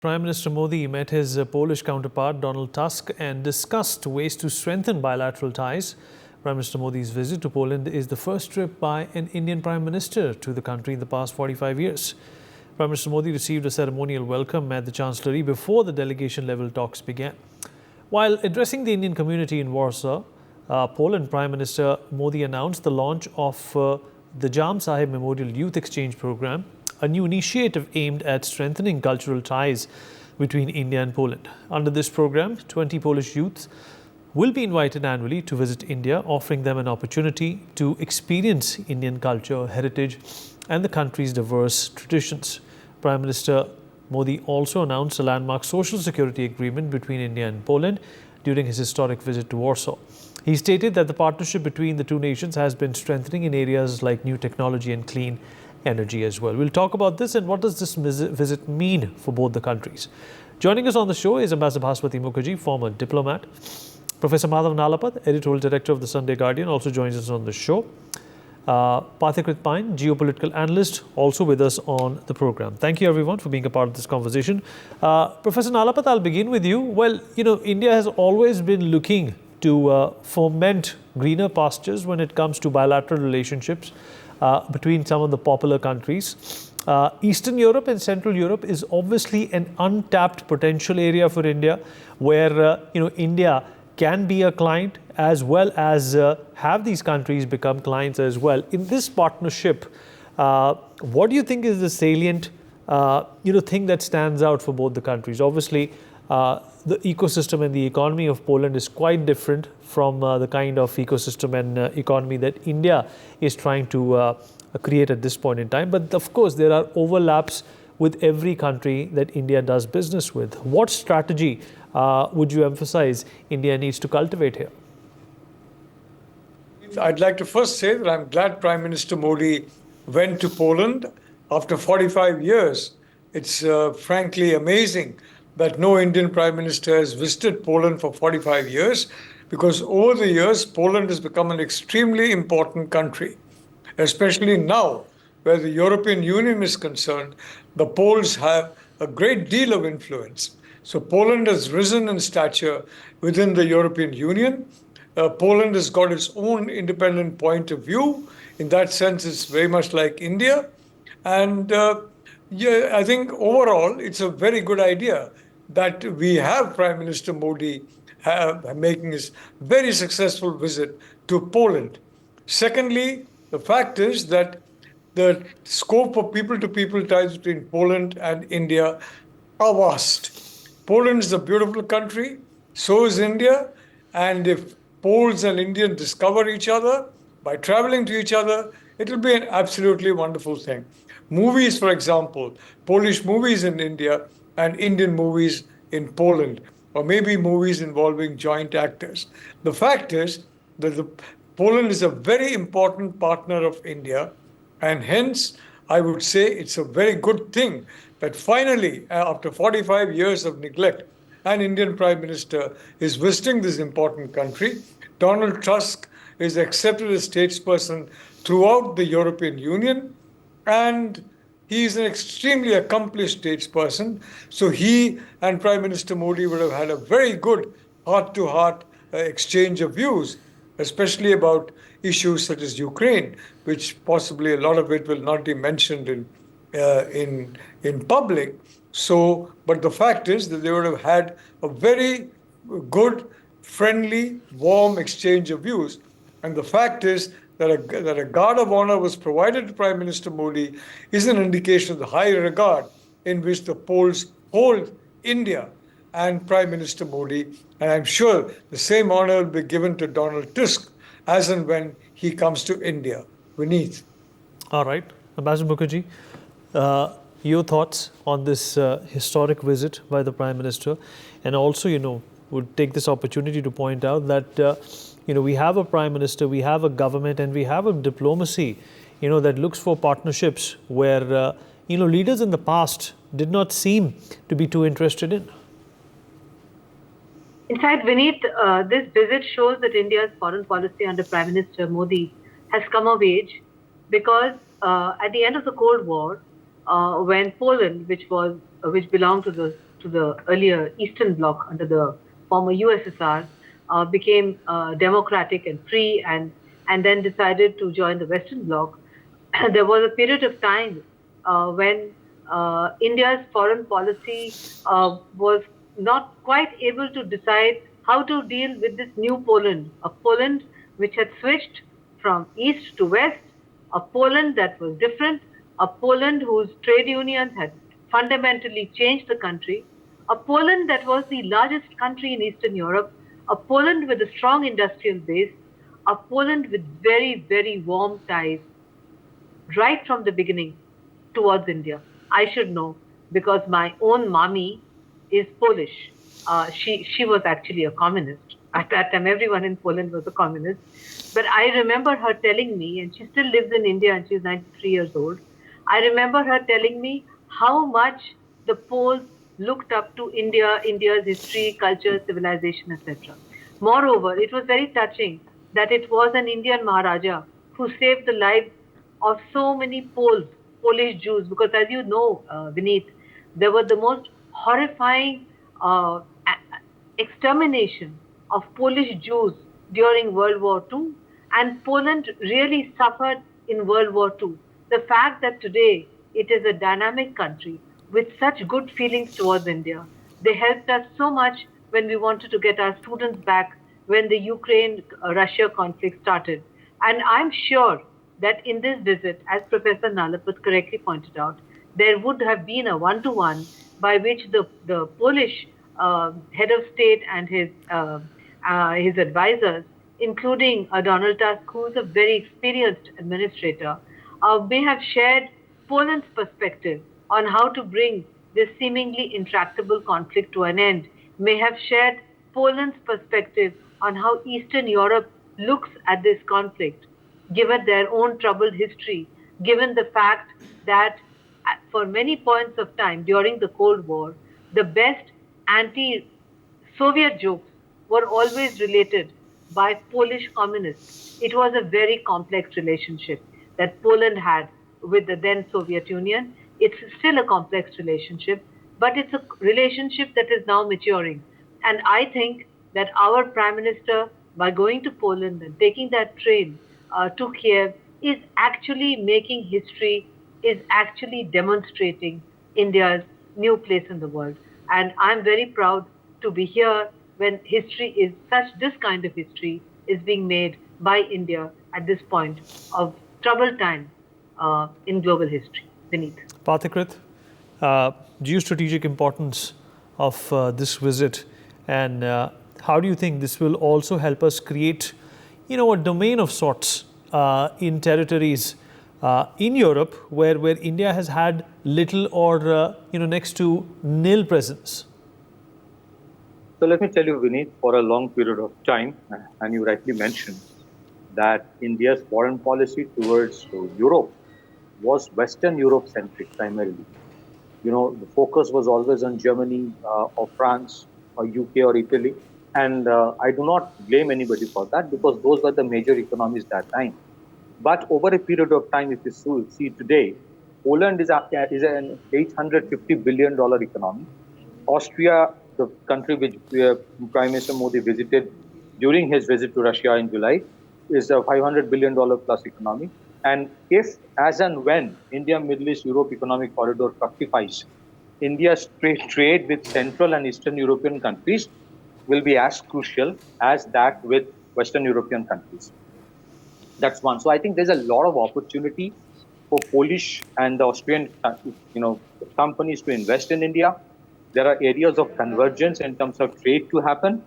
Prime Minister Modi met his Polish counterpart Donald Tusk and discussed ways to strengthen bilateral ties. Prime Minister Modi's visit to Poland is the first trip by an Indian Prime Minister to the country in the past 45 years. Prime Minister Modi received a ceremonial welcome at the Chancellery before the delegation-level talks began. While addressing the Indian community in Warsaw, Poland, Prime Minister Modi announced the launch of the Saheb Memorial Youth Exchange Program, a new initiative aimed at strengthening cultural ties between India and Poland. Under this program, 20 Polish youths will be invited annually to visit India, offering them an opportunity to experience Indian culture, heritage, and the country's diverse traditions. Prime Minister Modi also announced a landmark social security agreement between India and Poland during his historic visit to Warsaw. He stated that the partnership between the two nations has been strengthening in areas like new technology and clean energy as well. We'll talk about this and what does this visit mean for both the countries. Joining us on the show is Ambassador Bhaswati Mukherjee, former diplomat. Professor Madhav Nalapad, editorial director of the Sunday Guardian, also joins us on the show. Pathikrit Pine, geopolitical analyst, also with us on the program. Thank you everyone for being a part of this conversation. Professor Nalapad, I'll begin with you. Well, India has always been looking to foment greener pastures when it comes to bilateral relationships between some of the popular countries. Eastern Europe and Central Europe is obviously an untapped potential area for India, where India can be a client as well as have these countries become clients as well. In this partnership, what do you think is the salient thing that stands out for both the countries? Obviously, the ecosystem and the economy of Poland is quite different from the kind of ecosystem and economy that India is trying to create at this point in time. But of course, there are overlaps with every country that India does business with. What strategy would you emphasize India needs to cultivate here? I'd like to first say that I'm glad Prime Minister Modi went to Poland after 45 years. It's frankly amazing that no Indian Prime Minister has visited Poland for 45 years, because over the years, Poland has become an extremely important country, especially now, where the European Union is concerned. The Poles have a great deal of influence. So Poland has risen in stature within the European Union. Poland has got its own independent point of view. In that sense, it's very much like India. And I think overall, it's a very good idea that we have Prime Minister Modi making his very successful visit to Poland. Secondly, the fact is that the scope of people-to-people ties between Poland and India are vast. Poland is a beautiful country, so is India, and if Poles and Indians discover each other by traveling to each other, it will be an absolutely wonderful thing. Movies, for example, Polish movies in India and Indian movies in Poland, or maybe movies involving joint actors. The fact is that Poland is a very important partner of India, and hence I would say it's a very good thing that finally, after 45 years of neglect, an Indian Prime Minister is visiting this important country. Donald Tusk is accepted as statesperson throughout the European Union, and he is an extremely accomplished statesperson. So he and Prime Minister Modi would have had a very good heart-to-heart exchange of views, especially about issues such as Ukraine, which possibly a lot of it will not be mentioned in public. So, but the fact is that they would have had a very good, friendly, warm exchange of views. And the fact is that a guard of honor was provided to Prime Minister Modi is an indication of the high regard in which the Poles hold India and Prime Minister Modi. And I'm sure the same honor will be given to Donald Tusk as and when he comes to India. Vineet. All right. Ambassador Mukherjee, your thoughts on this historic visit by the Prime Minister, and also, would take this opportunity to point out that, we have a Prime Minister, we have a government, and we have a diplomacy, that looks for partnerships where, leaders in the past did not seem to be too interested in. In fact, Vineet, this visit shows that India's foreign policy under Prime Minister Modi has come of age, because at the end of the Cold War, when Poland, which belonged to the to the earlier Eastern Bloc under the former USSR, became democratic and free, and then decided to join the Western Bloc, there was a period of time when India's foreign policy was not quite able to decide how to deal with this new Poland, a Poland which had switched from east to west, a Poland that was different, a Poland whose trade unions had fundamentally changed the country, a Poland that was the largest country in Eastern Europe, a Poland with a strong industrial base, a Poland with very, very warm ties right from the beginning towards India. I should know because my own mommy is Polish. She was actually a communist. At that time, everyone in Poland was a communist. But I remember her telling me, and she still lives in India and she's 93 years old. I remember her telling me how much the Poles looked up to India, India's history, culture, civilization, etc. Moreover, it was very touching that it was an Indian Maharaja who saved the lives of so many Poles, Polish Jews, because as you know, Vineet, there were the most horrifying extermination of Polish Jews during World War II, and Poland really suffered in World War II. The fact that today it is a dynamic country with such good feelings towards India, they helped us so much when we wanted to get our students back when the Ukraine-Russia conflict started. And I'm sure that in this visit, as Professor Nalapat correctly pointed out, there would have been a one-to-one by which the Polish head of state and his advisors, including Donald Tusk, who is a very experienced administrator, may have shared Poland's perspective on how to bring this seemingly intractable conflict to an end, may have shared Poland's perspective on how Eastern Europe looks at this conflict, given their own troubled history, given the fact that for many points of time during the Cold War, the best anti-Soviet jokes were always related by Polish communists. It was a very complex relationship that Poland had with the then Soviet Union. It's still a complex relationship, but it's a relationship that is now maturing. And I think that our Prime Minister, by going to Poland and taking that train to Kiev, is actually making history, is actually demonstrating India's new place in the world. And I'm very proud to be here when history is this kind of history is being made by India at this point of troubled time in global history. Vineet. Pathikrit, geostrategic importance of this visit, and how do you think this will also help us create, a domain of sorts in territories in Europe where India has had little or next to nil presence? So let me tell you, Vineet, for a long period of time, and you rightly mentioned that India's foreign policy towards Europe was Western Europe centric primarily. The focus was always on Germany or France or UK or Italy. And I do not blame anybody for that because those were the major economies that time. But over a period of time, if you see today, Poland is an $850 billion economy. Austria, the country which Prime Minister Modi visited during his visit to Russia in July, is a $500 billion plus economy. And if, as and when, India-Middle East-Europe Economic Corridor fructifies, India's trade with Central and Eastern European countries will be as crucial as that with Western European countries. That's one. So I think there's a lot of opportunity for Polish and the Austrian, companies to invest in India. There are areas of convergence in terms of trade to happen,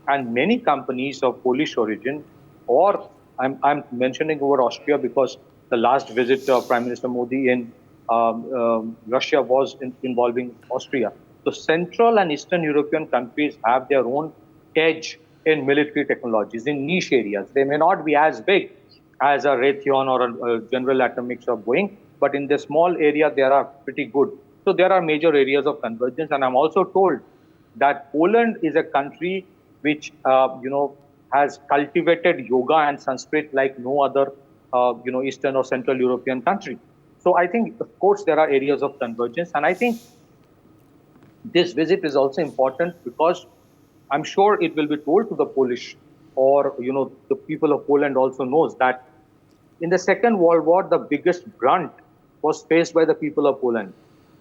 and many companies of Polish origin, or I'm mentioning over Austria because the last visit of Prime Minister Modi in Russia was involving Austria. So Central and Eastern European countries have their own edge in military technologies, in niche areas. They may not be as big as a Raytheon or a General Atomics or Boeing, but in the small area, they are pretty good. So there are major areas of convergence. And I'm also told that Poland is a country which, has cultivated yoga and Sanskrit like no other, Eastern or Central European country. So I think, of course, there are areas of convergence. And I think This visit is also important because I'm sure it will be told to the Polish, or the people of Poland also knows that in the Second World War, the biggest brunt was faced by the people of Poland.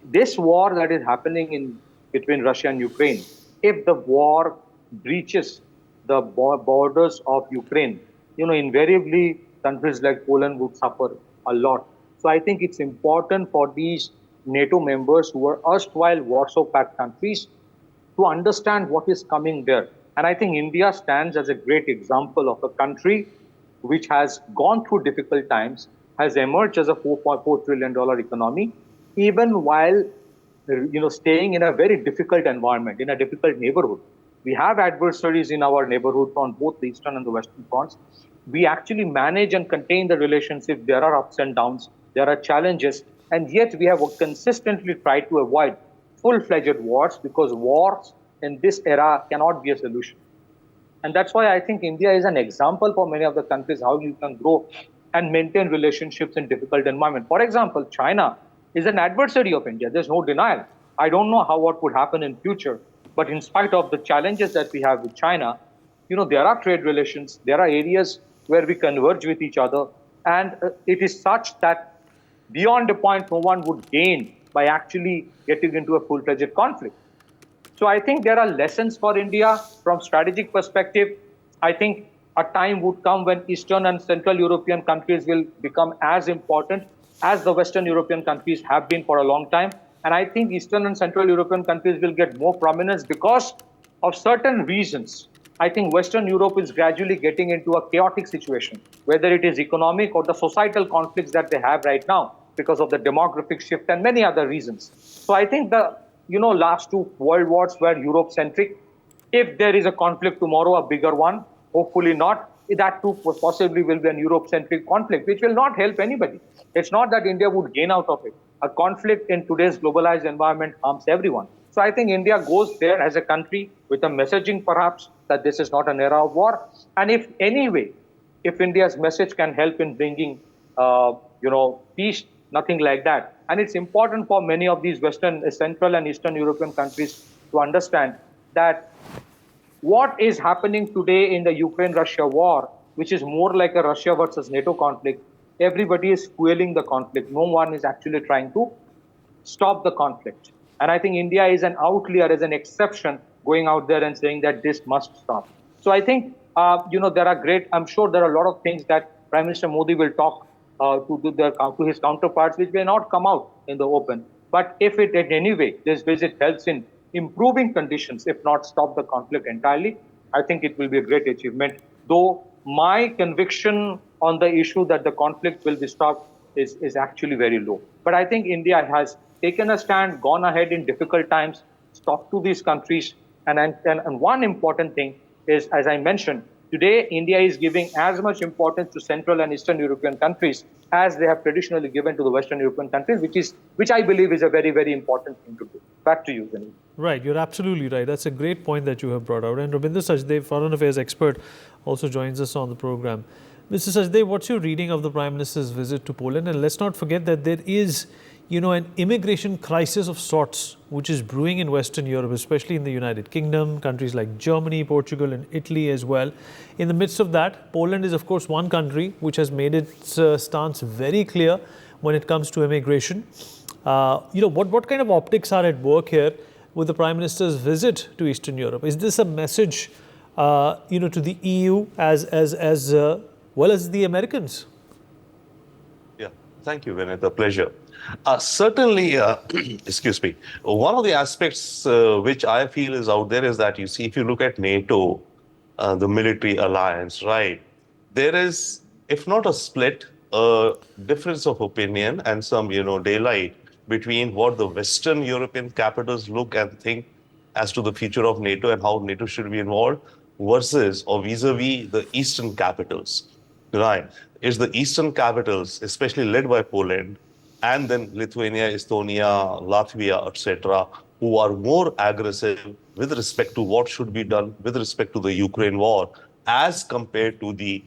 This war that is happening between Russia and Ukraine, if the war breaches the borders of Ukraine, invariably countries like Poland would suffer a lot. So I think it's important for these NATO members who are erstwhile Warsaw Pact countries to understand what is coming there. And I think India stands as a great example of a country which has gone through difficult times, has emerged as a $4.4 trillion economy, even while staying in a very difficult environment, in a difficult neighborhood. We have adversaries in our neighborhood on both the eastern and the western fronts. We actually manage and contain the relationship. There are ups and downs, there are challenges, and yet we have consistently tried to avoid full-fledged wars, because wars in this era cannot be a solution. And that's why I think India is an example for many of the countries how you can grow and maintain relationships in difficult environments. For example, China is an adversary of India. There's no denial. I don't know what would happen in future, but in spite of the challenges that we have with China, there are trade relations, there are areas where we converge with each other, and it is such that beyond a point no one would gain by actually getting into a full-fledged conflict. So I think there are lessons for India from strategic perspective. I think a time would come when Eastern and Central European countries will become as important as the Western European countries have been for a long time. And I think Eastern and Central European countries will get more prominence because of certain reasons. I think Western Europe is gradually getting into a chaotic situation, whether it is economic or the societal conflicts that they have right now because of the demographic shift and many other reasons. So I think the last two world wars were Europe-centric. If there is a conflict tomorrow, a bigger one, hopefully not, that too possibly will be an Europe-centric conflict, which will not help anybody. It's not that India would gain out of it. A conflict in today's globalized environment harms everyone. So I think India goes there as a country with a messaging perhaps that this is not an era of war. And if India's message can help in bringing, peace, nothing like that. And it's important for many of these Central and Eastern European countries to understand that what is happening today in the Ukraine-Russia war, which is more like a Russia versus NATO conflict, everybody is fueling the conflict. No one is actually trying to stop the conflict. And I think India is an outlier, as an exception, going out there and saying that this must stop. So I think, I'm sure there are a lot of things that Prime Minister Modi will talk to his counterparts, which may not come out in the open. But if it in any way, this visit helps in improving conditions, if not stop the conflict entirely, I think it will be a great achievement. Though my conviction on the issue that the conflict will be stopped is actually very low. But I think India has taken a stand, gone ahead in difficult times, talked to these countries. And one important thing is, as I mentioned, today, India is giving as much importance to Central and Eastern European countries as they have traditionally given to the Western European countries, which I believe is a very, very important thing to do. Back to you, Vinny. Right, you're absolutely right. That's a great point that you have brought out. And Rabinder Sachdev, Foreign Affairs expert, also joins us on the program. Mr. Sachdev, what's your reading of the Prime Minister's visit to Poland? And let's not forget that there is, an immigration crisis of sorts which is brewing in Western Europe, especially in the United Kingdom, countries like Germany, Portugal and Italy as well. In the midst of that, Poland is of course one country which has made its stance very clear when it comes to immigration. What kind of optics are at work here with the Prime Minister's visit to Eastern Europe? Is this a message, to the EU as well as the Americans? Yeah, thank you, Vinay. A pleasure. Certainly, excuse me, one of the aspects which I feel is out there is that, if you look at NATO, the military alliance, right, there is, if not a split, a difference of opinion and some, daylight between what the Western European capitals look and think as to the future of NATO and how NATO should be involved versus or vis-a-vis the Eastern capitals, right? It's the Eastern capitals, especially led by Poland, and then Lithuania, Estonia, Latvia, etc., who are more aggressive with respect to what should be done with respect to the Ukraine war, as compared to the,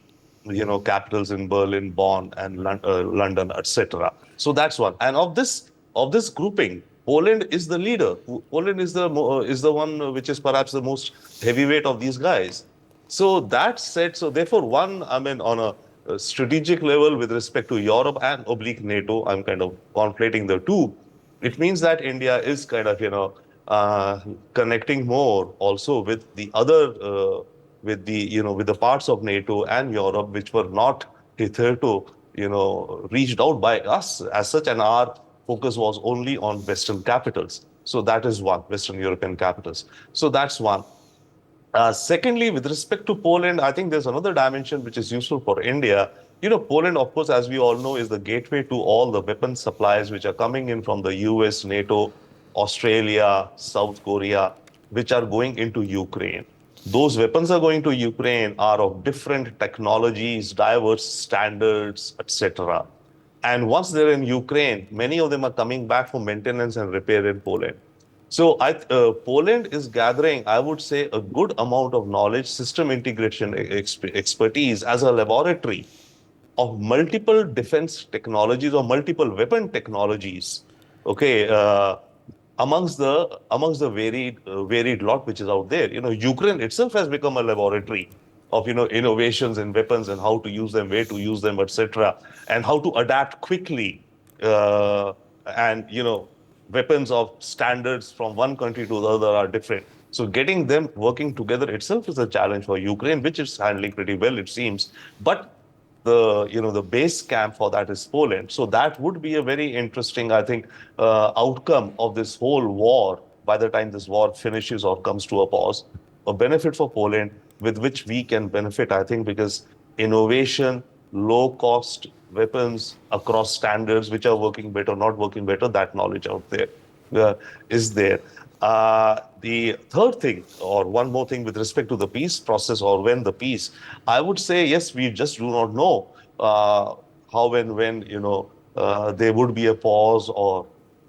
capitals in Berlin, Bonn, and London, etc. So that's one. And of this grouping, Poland is the leader. Poland is the one which is perhaps the most heavyweight of these guys. So that said, so therefore, one, I mean, on a strategic level with respect to Europe and oblique NATO, I'm kind of conflating the two. It means that India is kind of, connecting more also with the other, with the parts of NATO and Europe which were not hitherto, reached out by us as such, and our focus was only on Western capitals. So that is one, Western European capitals. So that's one. Secondly, with respect to Poland, I think there's another dimension which is useful for India. Poland, of course, as we all know, is the gateway to all the weapon supplies which are coming in from the US, NATO, Australia, South Korea, which are going into Ukraine. Those weapons are going to Ukraine are of different technologies, diverse standards, etc. And once they're in Ukraine, many of them are coming back for maintenance and repair in Poland. So Poland is gathering, I would say, a good amount of knowledge, system integration expertise as a laboratory of multiple defense technologies or multiple weapon technologies. Okay, amongst the varied lot which is out there. Ukraine itself has become a laboratory of innovations in weapons and how to use them, where to use them, etc., and how to adapt quickly. And weapons of standards from one country to the other are different. So getting them working together itself is a challenge for Ukraine, which is handling pretty well, it seems. But the base camp for that is Poland. So that would be a very interesting, I think, outcome of this whole war by the time this war finishes or comes to a pause. A benefit for Poland with which we can benefit, I think, because innovation, low cost weapons across standards which are working better, not working better, that knowledge out there is there. The third thing, or one more thing with respect to the peace process or when the peace, I would say, yes, we just do not know how and when, there would be a pause or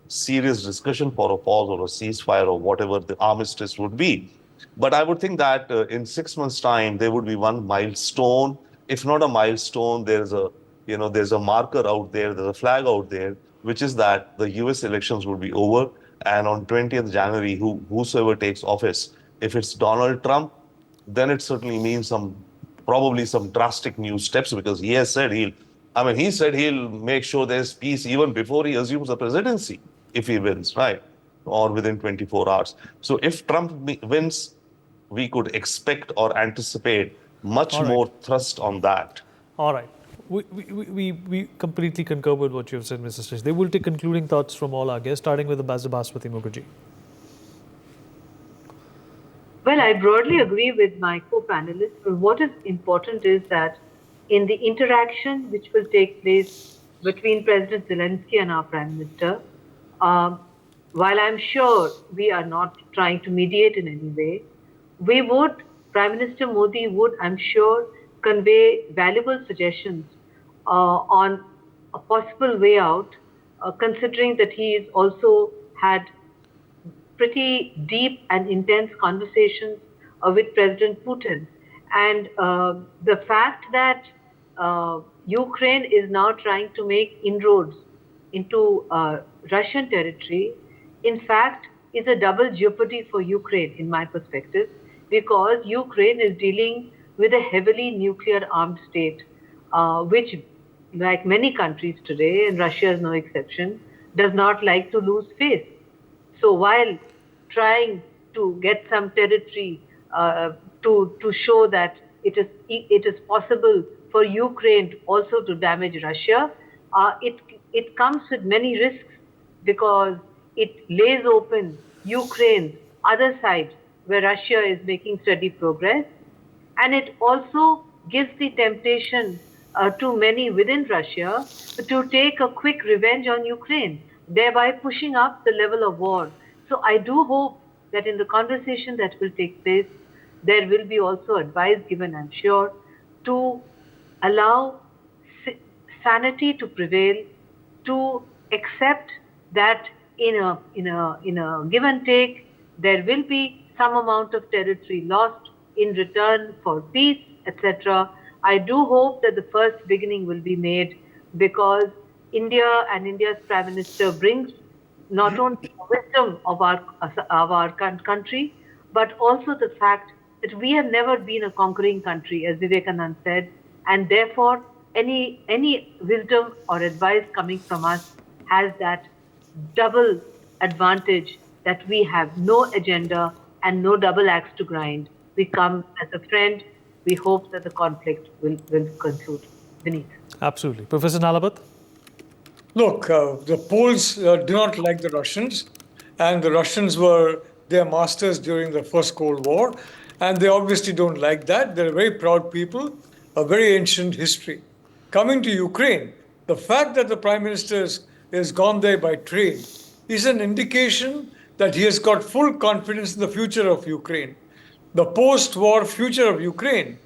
serious discussion for a pause or a ceasefire or whatever the armistice would be. But I would think that in 6 months' time, there would be one milestone. If not a milestone, there's a marker out there, there's a flag out there, which is that the US elections will be over. And on 20th January, whosoever takes office, if it's Donald Trump, then it certainly means probably some drastic new steps, because he has said he said he'll make sure there's peace even before he assumes the presidency, if he wins, right? Or within 24 hours. So if Trump wins, we could expect or anticipate much more thrust on that. All right. We completely concur with what you have said, Mr. Srish. They will take concluding thoughts from all our guests, starting with Ambassador Bhaswati Mukherjee. Well, I broadly agree with my co-panelists. But what is important is that in the interaction which will take place between President Zelensky and our Prime Minister, while I'm sure we are not trying to mediate in any way, Prime Minister Modi would, I'm sure, convey valuable suggestions on a possible way out, considering that he has also had pretty deep and intense conversations with President Putin. And the fact that Ukraine is now trying to make inroads into Russian territory, in fact, is a double jeopardy for Ukraine, in my perspective, because Ukraine is dealing with a heavily nuclear armed state, which, like many countries today, and Russia is no exception, does not like to lose face. So while trying to get some territory to show that it is possible for Ukraine also to damage Russia, it comes with many risks, because it lays open Ukraine's other side where Russia is making steady progress. And it also gives the temptation to many within Russia to take a quick revenge on Ukraine, thereby pushing up the level of war. So I do hope that in the conversation that will take place, there will be also advice given, I'm sure, to allow sanity to prevail, to accept that in a give and take, there will be some amount of territory lost in return for peace, etc. I do hope that the first beginning will be made, because India and India's Prime Minister brings not only the wisdom of our country, but also the fact that we have never been a conquering country, as Vivekanand said, and therefore any wisdom or advice coming from us has that double advantage that we have no agenda and no double axe to grind. We come as a friend. We hope that the conflict will conclude. Vineet. Absolutely. Professor Nalabat? Look, the Poles do not like the Russians, and the Russians were their masters during the First Cold War, and they obviously don't like that. They're very proud people, a very ancient history. Coming to Ukraine, the fact that the Prime Minister is gone there by train is an indication that he has got full confidence in the future of Ukraine, the post-war future of Ukraine.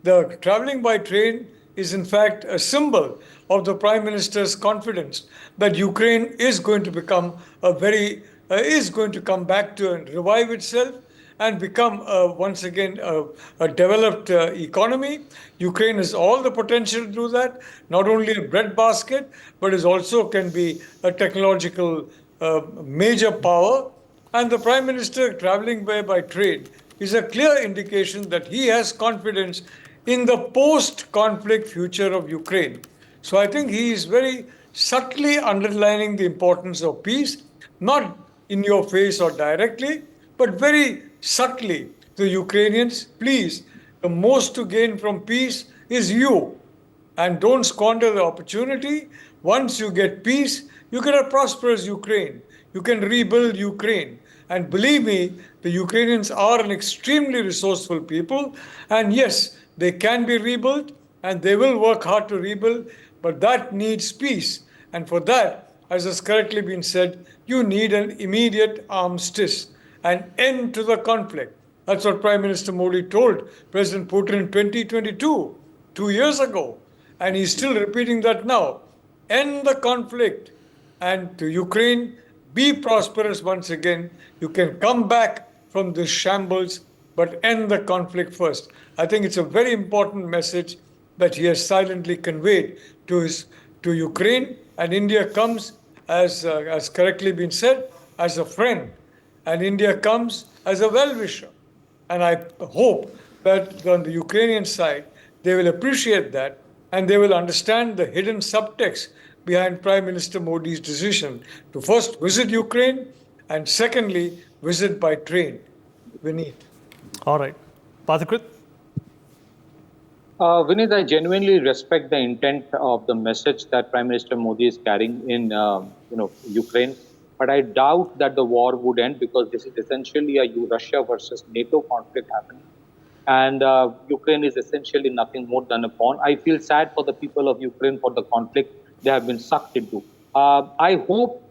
The traveling by train is in fact a symbol of the Prime Minister's confidence that Ukraine is going to become is going to come back to and revive itself and become once again a developed economy. Ukraine has all the potential to do that, not only a breadbasket, but is also can be a technological major power. And the Prime Minister traveling by train is a clear indication that he has confidence in the post-conflict future of Ukraine. So I think he is very subtly underlining the importance of peace, not in your face or directly, but very subtly to the Ukrainians. Please, the most to gain from peace is you. And don't squander the opportunity. Once you get peace, you get a prosperous Ukraine. You can rebuild Ukraine. And believe me, the Ukrainians are an extremely resourceful people. And yes, they can be rebuilt and they will work hard to rebuild, but that needs peace. And for that, as has correctly been said, you need an immediate armistice, an end to the conflict. That's what Prime Minister Modi told President Putin in 2022, 2 years ago. And he's still repeating that now. End the conflict. And to Ukraine, be prosperous once again. You can come back from this shambles, but end the conflict first. I think it's a very important message that he has silently conveyed to Ukraine, and India comes, as correctly been said, as a friend, and India comes as a well-wisher. And I hope that on the Ukrainian side, they will appreciate that, and they will understand the hidden subtext behind Prime Minister Modi's decision to first visit Ukraine and secondly, visit by train. Vineet. All right. Pathakrit? Vineet, I genuinely respect the intent of the message that Prime Minister Modi is carrying in Ukraine, but I doubt that the war would end because this is essentially a Russia versus NATO conflict happening. And Ukraine is essentially nothing more than a pawn. I feel sad for the people of Ukraine for the conflict they have been sucked into. I hope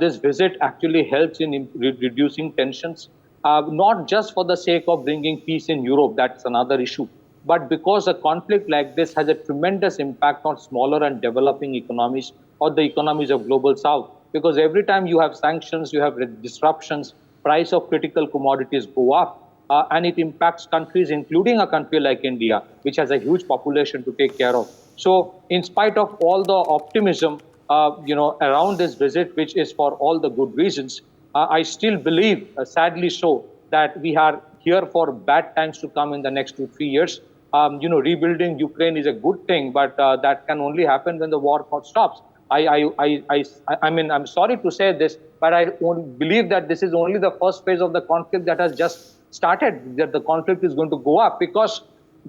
this visit actually helps in reducing tensions, not just for the sake of bringing peace in Europe, that's another issue, but because a conflict like this has a tremendous impact on smaller and developing economies or the economies of global south. Because every time you have sanctions, you have disruptions, price of critical commodities go up, and it impacts countries, including a country like India, which has a huge population to take care of. So in spite of all the optimism, around this visit, which is for all the good reasons, I still believe, sadly so, that we are here for bad times to come in the next 2-3 years. Rebuilding Ukraine is a good thing, but that can only happen when the war stops. I mean, I'm sorry to say this, but I believe that this is only the first phase of the conflict that has just started, that the conflict is going to go up because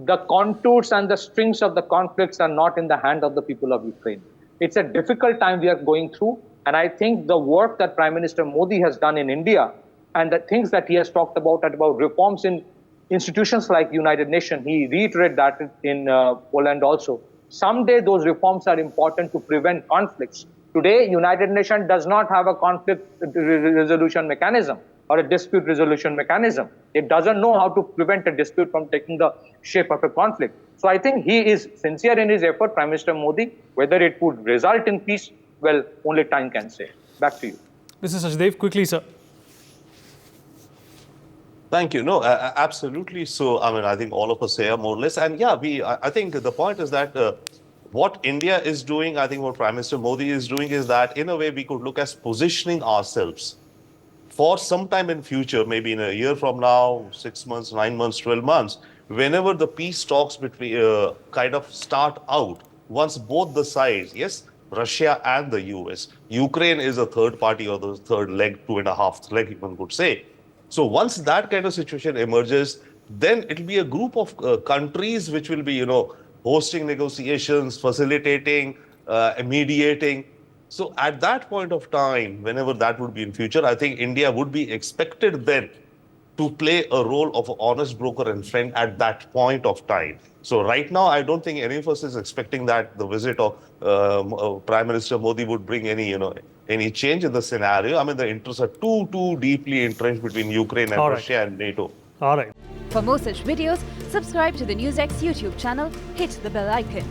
the contours and the strings of the conflicts are not in the hand of the people of Ukraine. It's a difficult time we are going through. And I think the work that Prime Minister Modi has done in India and the things that he has talked about reforms in institutions like United Nations, he reiterated that in Poland also. Someday those reforms are important to prevent conflicts. Today, United Nations does not have a conflict resolution mechanism or a dispute resolution mechanism. It doesn't know how to prevent a dispute from taking the shape of a conflict. So I think he is sincere in his effort, Prime Minister Modi. Whether it would result in peace, well, only time can say. Back to you. Mr. Sachdev, quickly, sir. Thank you. No, absolutely. So, I mean, I think all of us here more or less. And yeah, I think the point is that what India is doing, I think what Prime Minister Modi is doing is that in a way we could look as positioning ourselves for some time in future, maybe in a year from now, 6 months, 9 months, 12 months, whenever the peace talks between kind of start out, once both the sides, yes, Russia and the US, Ukraine is a third party or the third leg, 2.5 leg, one could say. So once that kind of situation emerges, then it will be a group of countries which will be, hosting negotiations, facilitating, mediating. So at that point of time, whenever that would be in future, I think India would be expected then to play a role of an honest broker and friend at that point of time. So right now, I don't think any of us is expecting that the visit of Prime Minister Modi would bring any change in the scenario. I mean, the interests are too deeply entrenched between Ukraine and All right. Russia and NATO. All right. For more such videos, subscribe to the NewsX YouTube channel, hit the bell icon.